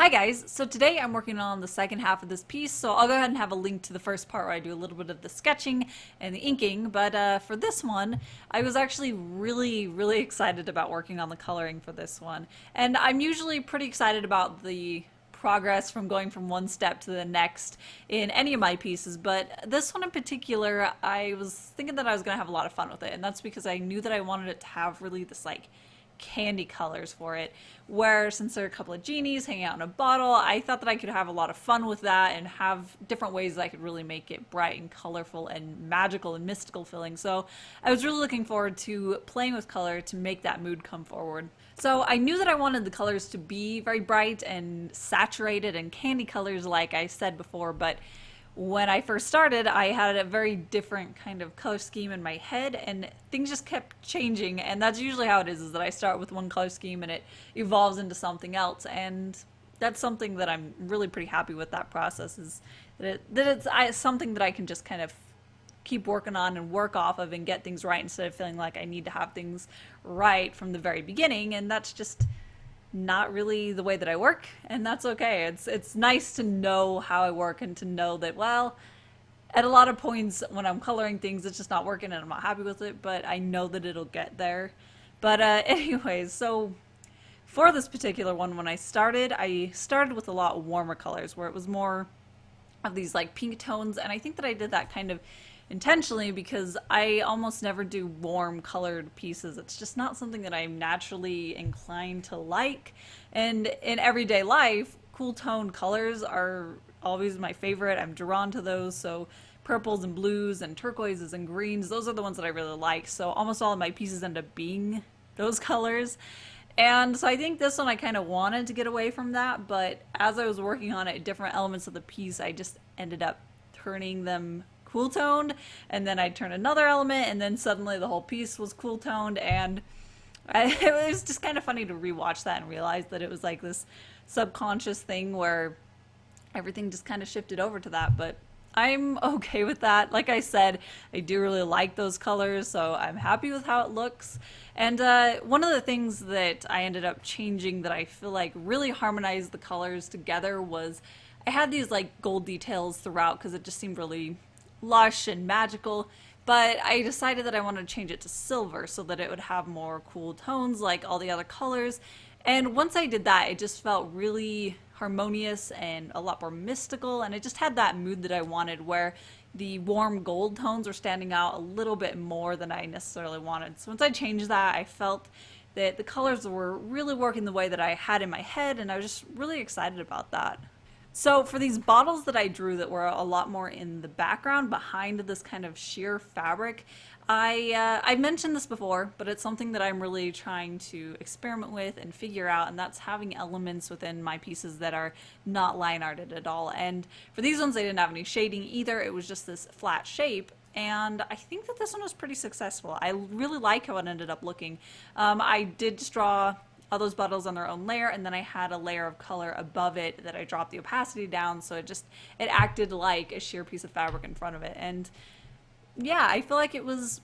Hi guys, so today I'm working on the second half of this piece, so I'll go ahead and have a link to the first part where I do a little bit of the sketching and the inking, but for this one, I was actually really excited about working on the coloring for this one. And I'm usually pretty excited about the progress from going from one step to the next in any of my pieces, but this one in particular, I was thinking that I was going to have a lot of fun with it, and that's because I knew that I wanted it to have really this candy colors for it, where since there are a couple of genies hanging out in a bottle, I thought that I could have a lot of fun with that and have different ways that I could really make it bright and colorful and magical and mystical feeling. So I was really looking forward to playing with color to make that mood come forward. So I knew that I wanted the colors to be very bright and saturated and candy colors like I said before, but when I first started, I had a very different kind of color scheme in my head, and things just kept changing. And that's usually how it is that I start with one color scheme and it evolves into something else. And that's something that I'm really pretty happy with. That process is that it's something that I can just kind of keep working on and work off of and get things right instead of feeling like I need to have things right from the very beginning. And that's just not really the way that I work, and that's okay. It's nice to know how I work and to know that, well, at a lot of points when I'm coloring things, it's just not working and I'm not happy with it, but I know that it'll get there. But anyways, so for this particular one, when I started with a lot warmer colors where it was more of these like pink tones, and I think that I did that kind of intentionally because I almost never do warm colored pieces. It's just not something that I'm naturally inclined to like. And in everyday life, cool toned colors are always my favorite. I'm drawn to those. So purples and blues and turquoises and greens, those are the ones that I really like. So almost all of my pieces end up being those colors. And so I think this one I kind of wanted to get away from that, but as I was working on it, different elements of the piece, I just ended up turning them cool toned, and then I'd turn another element, and then suddenly the whole piece was cool toned. And it was just kind of funny to rewatch that and realize that it was like this subconscious thing where everything just kind of shifted over to that. But I'm okay with that. Like I said, I do really like those colors, so I'm happy with how it looks. And one of the things that I ended up changing that I feel like really harmonized the colors together was I had these like gold details throughout because it just seemed really lush and magical, but I decided that I wanted to change it to silver so that it would have more cool tones like all the other colors. And once I did that, it just felt really harmonious and a lot more mystical, and it just had that mood that I wanted where the warm gold tones were standing out a little bit more than I necessarily wanted. So once I changed that, I felt that the colors were really working the way that I had in my head, and I was just really excited about that. So for these bottles that I drew that were a lot more in the background behind this kind of sheer fabric, I've mentioned this before, but it's something that I'm really trying to experiment with and figure out, and that's having elements within my pieces that are not line arted at all. And for these ones, I didn't have any shading either. It was just this flat shape. And I think that this one was pretty successful. I really like how it ended up looking. I did just draw all those bottles on their own layer, and then I had a layer of color above it that I dropped the opacity down, so it acted like a sheer piece of fabric in front of it. And yeah, I feel like it was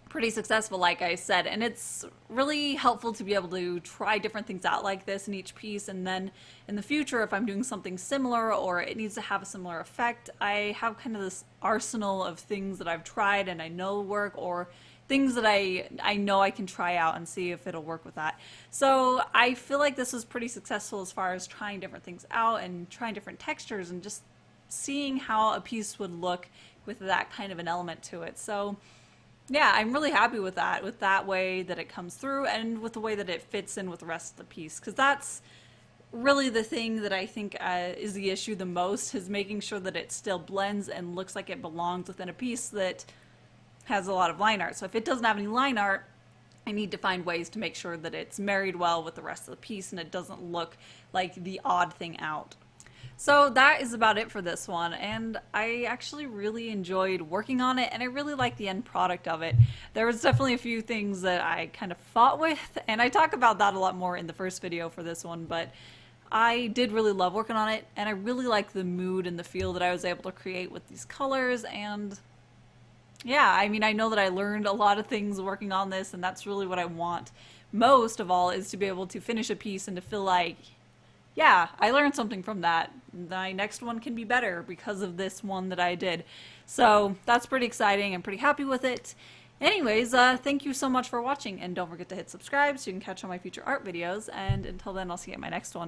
pretty successful, like I said, and it's really helpful to be able to try different things out like this in each piece, and then in the future, if I'm doing something similar or it needs to have a similar effect, I have kind of this arsenal of things that I've tried and I know work, or things that I know I can try out and see if it'll work with that. So I feel like this was pretty successful as far as trying different things out and trying different textures and just seeing how a piece would look with that kind of an element to it. So yeah, I'm really happy with that way that it comes through and with the way that it fits in with the rest of the piece, because that's really the thing that I think is the issue the most, is making sure that it still blends and looks like it belongs within a piece that has a lot of line art. So if it doesn't have any line art, I need to find ways to make sure that it's married well with the rest of the piece and it doesn't look like the odd thing out. So that is about it for this one, and I actually really enjoyed working on it, and I really like the end product of it. There was definitely a few things that I kind of fought with, and I talk about that a lot more in the first video for this one, but I did really love working on it, and I really like the mood and the feel that I was able to create with these colors. And yeah, I mean, I know that I learned a lot of things working on this, and that's really what I want most of all, is to be able to finish a piece and to feel like, yeah, I learned something from that. My next one can be better because of this one that I did. So that's pretty exciting. I'm pretty happy with it. Anyways, thank you so much for watching, and don't forget to hit subscribe so you can catch all my future art videos, and until then, I'll see you at my next one.